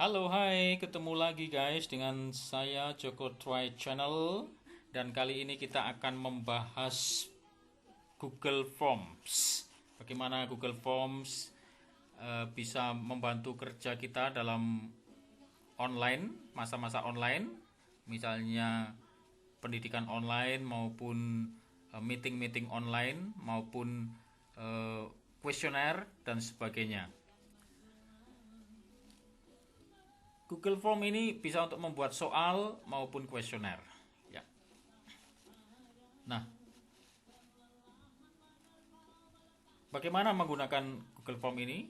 Halo, hai, ketemu lagi guys dengan saya Joko Try Channel, dan kali ini kita akan membahas Google Forms. Bagaimana Google Forms bisa membantu kerja kita dalam online, masa-masa online, misalnya pendidikan online maupun meeting-meeting online maupun kuesioner dan sebagainya. Google Form ini bisa untuk membuat soal maupun kuesioner. Ya. Nah, bagaimana menggunakan Google Form ini?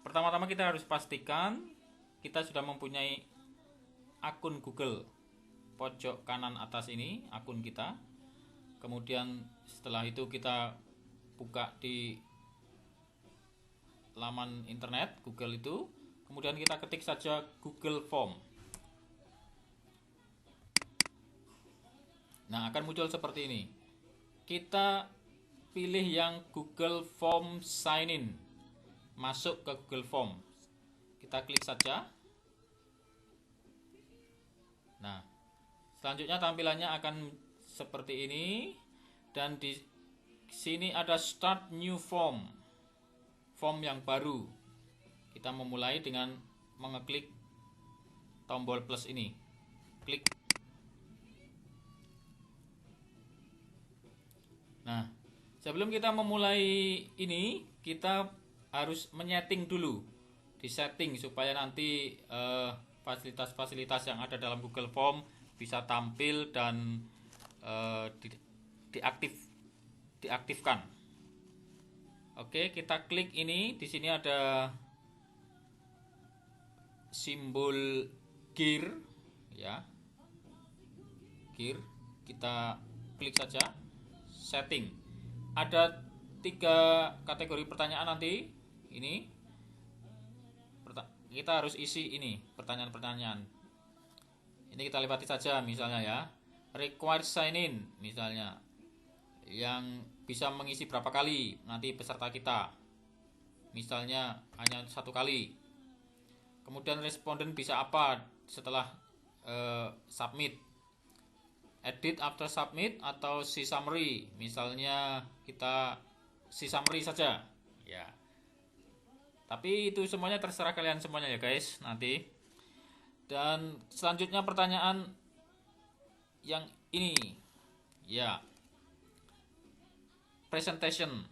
Pertama-tama kita harus pastikan kita sudah mempunyai akun Google. Pojok kanan atas ini akun kita. Kemudian setelah itu kita buka di laman internet Google itu. Kemudian kita ketik saja Google Form. Nah, akan muncul seperti ini. Kita pilih yang Google Form Sign In. Masuk ke Google Form. Kita klik saja. Nah, selanjutnya tampilannya akan seperti ini. Dan di sini ada Start New Form. Form yang baru. Kita memulai dengan mengeklik tombol plus ini. Klik. Nah, sebelum kita memulai ini, kita harus menyeting dulu. Disetting supaya nanti fasilitas-fasilitas yang ada dalam Google Form bisa tampil dan diaktifkan. Oke, kita klik ini. Di sini ada simbol gear, ya, gear. Kita klik saja setting. Ada 3 kategori pertanyaan nanti. Ini kita harus isi ini pertanyaan-pertanyaan. Ini kita lewati saja, misalnya ya. Required sign in misalnya, yang bisa mengisi berapa kali nanti peserta kita. Misalnya hanya 1 kali. Kemudian responden bisa apa setelah submit, edit after submit, atau see summary. Misalnya kita see summary saja, ya. Tapi itu semuanya terserah kalian semuanya ya guys nanti. Dan selanjutnya pertanyaan yang ini, ya, presentation.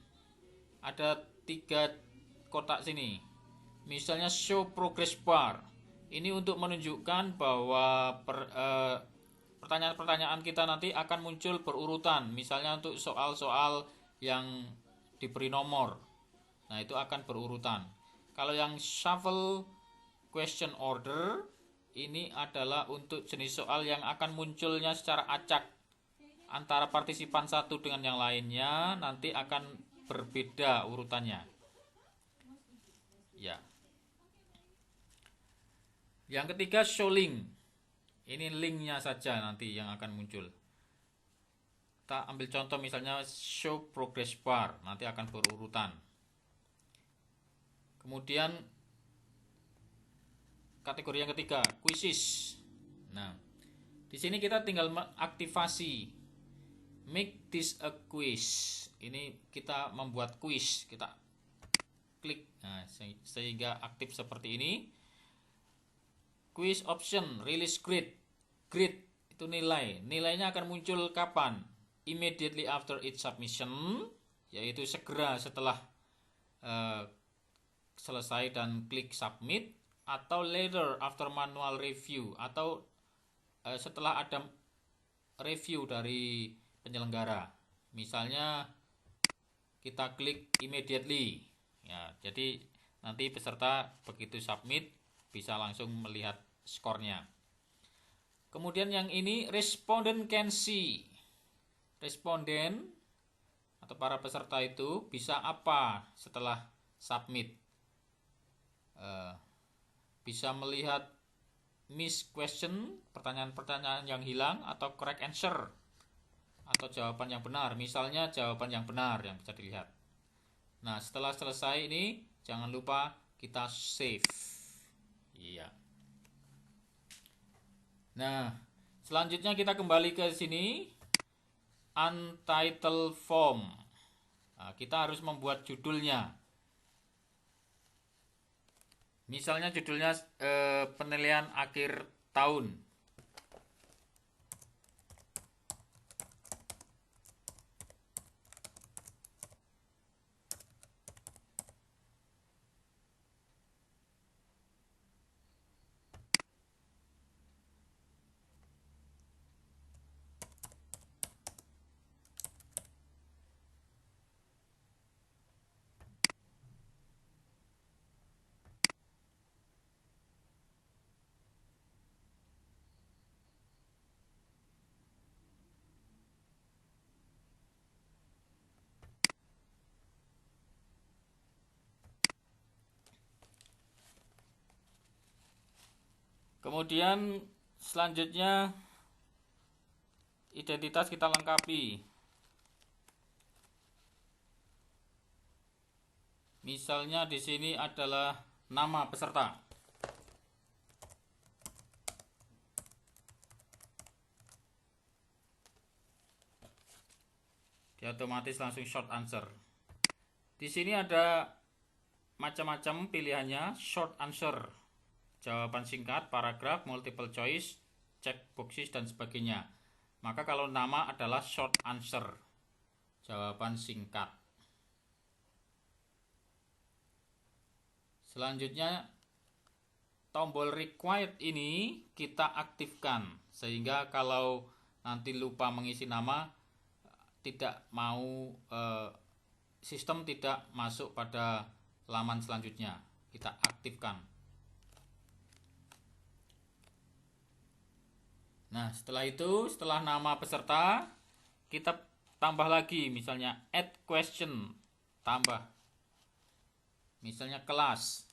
Ada 3 kotak sini. Misalnya show progress bar. Ini untuk menunjukkan bahwa pertanyaan-pertanyaan kita nanti akan muncul berurutan. Misalnya untuk soal-soal yang diberi nomor. Nah, itu akan berurutan. Kalau yang shuffle question order, ini adalah untuk jenis soal yang akan munculnya secara acak antara partisipan satu dengan yang lainnya, nanti akan berbeda urutannya. Ya. Yang ketiga show link. Ini linknya saja nanti yang akan muncul. Kita ambil contoh misalnya show progress bar, nanti akan berurutan. Kemudian kategori yang ketiga quizzes. Nah, di sini kita tinggal aktivasi make this a quiz. Ini kita membuat quiz, kita klik, nah, sehingga aktif seperti ini. Quiz option release grade. Grade itu nilainya akan muncul kapan? Immediately after its submission, yaitu segera setelah selesai dan klik submit, atau later after manual review, atau setelah ada review dari penyelenggara. Misalnya kita klik immediately, ya, jadi nanti peserta begitu submit bisa langsung melihat skornya. Kemudian yang ini respondent can see. Responden atau para peserta itu bisa apa setelah submit? Bisa melihat miss question, pertanyaan-pertanyaan yang hilang, atau correct answer, atau jawaban yang benar. Misalnya jawaban yang benar yang bisa dilihat. Nah, setelah selesai ini jangan lupa kita save. Iya. Nah, selanjutnya kita kembali ke sini, untitled form. Nah, kita harus membuat judulnya. Misalnya judulnya penilaian akhir tahun. Kemudian selanjutnya identitas kita lengkapi. Misalnya di sini adalah nama peserta. Dia otomatis langsung short answer. Di sini ada macam-macam pilihannya, short answer, jawaban singkat, paragraf, multiple choice, check boxes dan sebagainya. Maka kalau nama adalah short answer, jawaban singkat. Selanjutnya tombol required ini kita aktifkan sehingga kalau nanti lupa mengisi nama, tidak mau sistem tidak masuk pada laman selanjutnya. Kita aktifkan. Nah, setelah itu, setelah nama peserta, kita tambah lagi, misalnya add question, tambah. Misalnya kelas.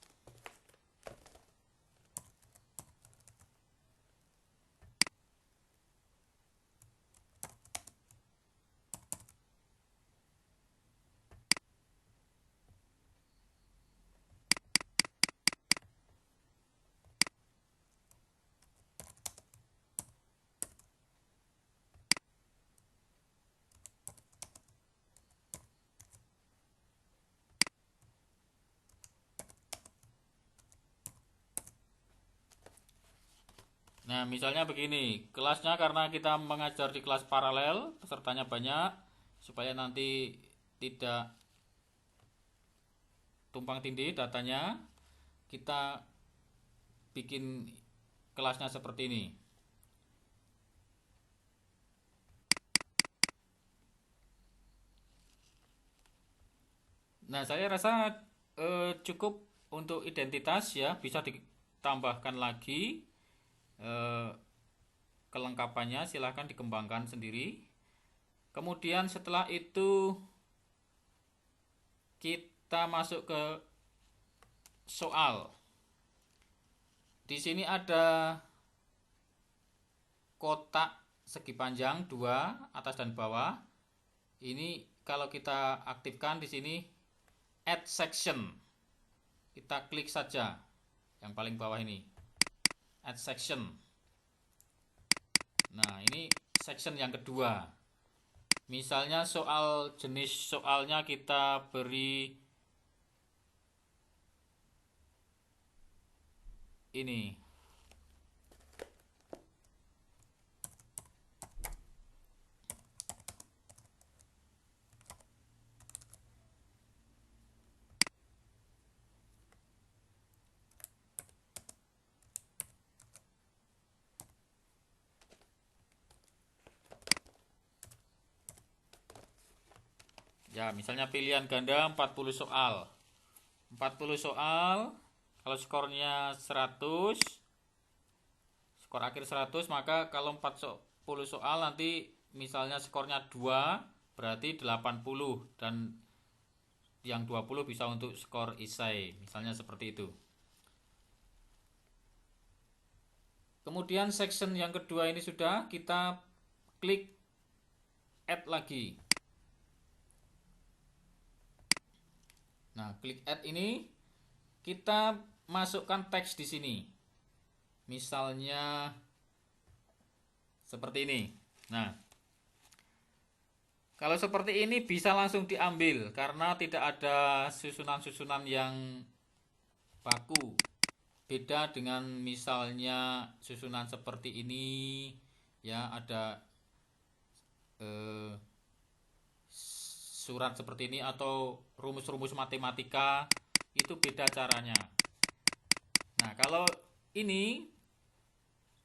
Nah, misalnya begini, kelasnya karena kita mengajar di kelas paralel, pesertanya banyak, supaya nanti tidak tumpang tindih datanya, kita bikin kelasnya seperti ini. Nah, saya rasa cukup untuk identitas ya, bisa ditambahkan lagi kelengkapannya, silahkan dikembangkan sendiri. Kemudian setelah itu kita masuk ke soal. Di sini ada kotak segi panjang dua, atas dan bawah. Ini kalau kita aktifkan di sini add section. Kita klik saja yang paling bawah ini. Add section. Nah, ini section yang kedua. Misalnya soal, jenis soalnya kita beri ini. Ya, misalnya pilihan ganda 40 soal. 40 soal, kalau skornya 100, skor akhir 100, maka kalau 40 soal nanti misalnya skornya 2, berarti 80 dan yang 20 bisa untuk skor isai, misalnya seperti itu. Kemudian section yang kedua ini sudah, kita klik add lagi. Nah, klik add ini kita masukkan teks di sini. Misalnya seperti ini. Nah, kalau seperti ini bisa langsung diambil karena tidak ada susunan-susunan yang baku. Beda dengan misalnya susunan seperti ini, ya ada eh, surat seperti ini atau rumus-rumus matematika, itu beda caranya. Nah, kalau ini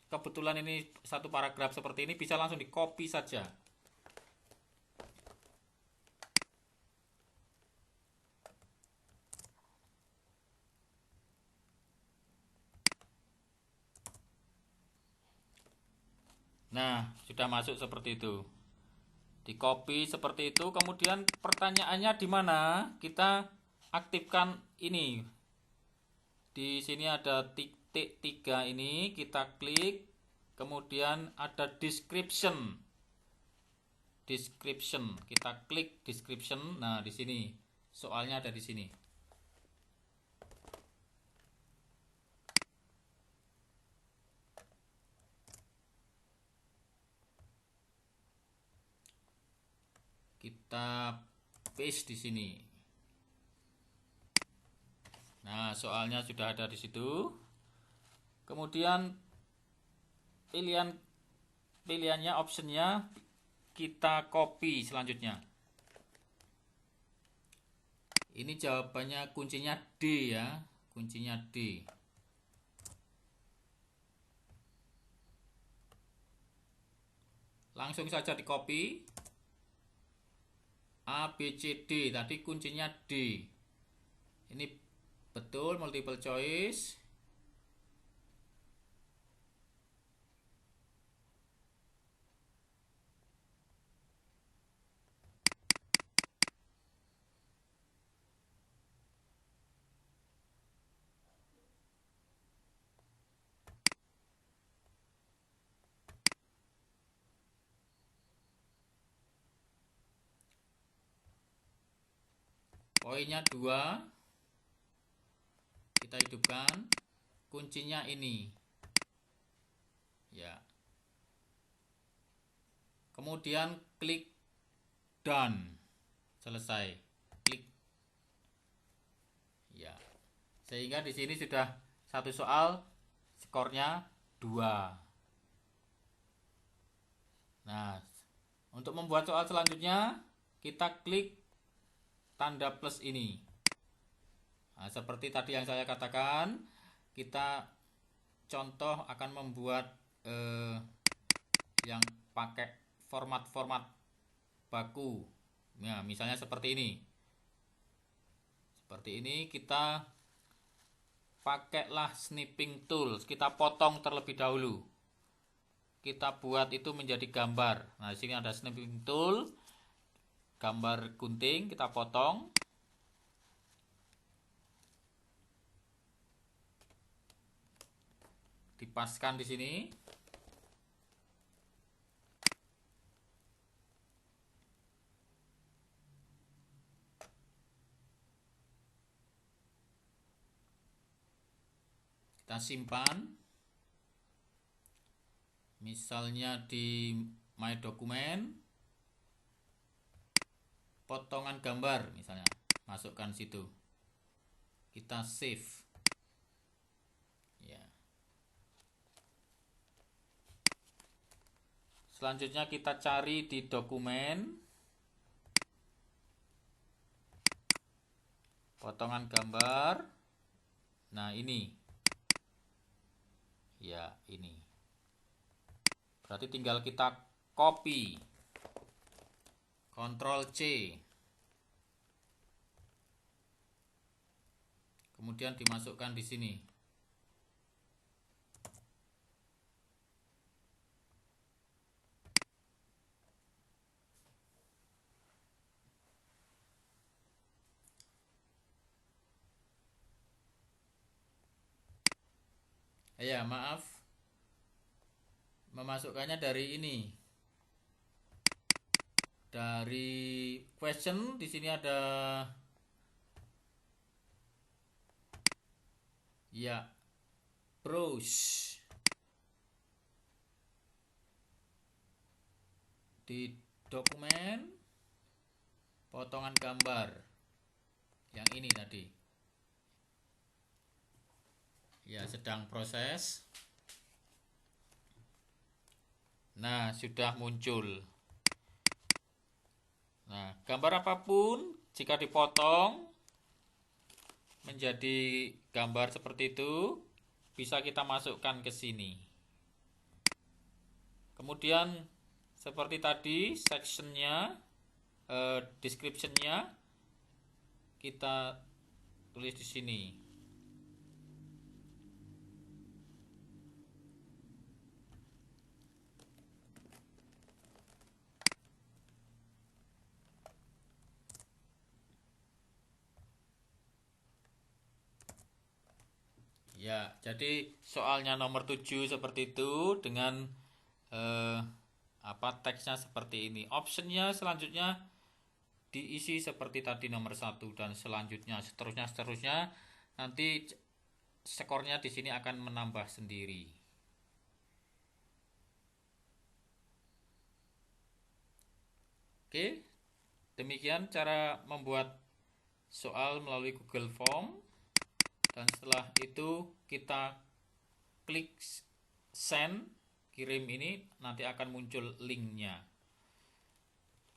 kebetulan ini satu paragraf seperti ini bisa langsung di copy saja. Nah, sudah masuk seperti itu. Di copy seperti itu, kemudian pertanyaannya di mana? Kita aktifkan ini. Di sini ada titik 3 ini, kita klik, kemudian ada description. Description, kita klik description. Nah, di sini soalnya ada di sini. Kita paste di sini. Nah, soalnya sudah ada di situ. Kemudian pilihannya, optionnya kita copy selanjutnya. Ini jawabannya kuncinya D ya, kuncinya D. Langsung saja di copy. A, B, C, D. Tadi kuncinya D. Ini betul multiple choice. Poinnya 2. Kita hidupkan. Kuncinya ini. Ya. Kemudian klik done. Selesai. Klik. Ya. Sehingga di sini sudah satu soal, skornya 2. Nah, untuk membuat soal selanjutnya, kita klik tanda plus ini. Nah, seperti tadi yang saya katakan, kita contoh akan membuat yang pakai format-format baku. Nah, misalnya seperti ini. Seperti ini kita pakailah snipping tools. Kita potong terlebih dahulu. Kita buat itu menjadi gambar. Nah, di sini ada snipping tool. Gambar gunting kita potong. Dipaskan di sini. Kita simpan. Misalnya di My Document. Potongan gambar misalnya. Masukkan situ. Kita save. Ya. Selanjutnya kita cari di dokumen. Potongan gambar. Nah, ini. Ya, ini. Berarti tinggal kita copy. Ctrl C. Kemudian dimasukkan di sini. Ya, maaf. Memasukkannya dari ini. Dari question di sini ada ya browse. di dokumen potongan gambar yang ini tadi. Ya, sedang proses. Nah, sudah muncul. Nah, gambar apapun jika dipotong menjadi gambar seperti itu, bisa kita masukkan ke sini. Kemudian seperti tadi, sectionnya, descriptionnya kita tulis di sini. Ya, jadi soalnya nomor 7 seperti itu dengan teksnya seperti ini. Optionnya selanjutnya diisi seperti tadi nomor 1 dan selanjutnya seterusnya nanti skornya di sini akan menambah sendiri. Oke, demikian cara membuat soal melalui Google Form. Dan setelah itu kita klik send, kirim ini, nanti akan muncul linknya.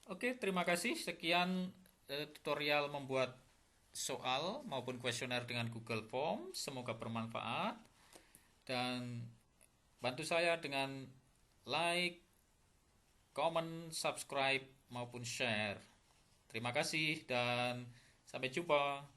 Oke, terima kasih. Sekian tutorial membuat soal maupun kuesioner dengan Google Form. Semoga bermanfaat. Dan bantu saya dengan like, comment, subscribe, maupun share. Terima kasih dan sampai jumpa.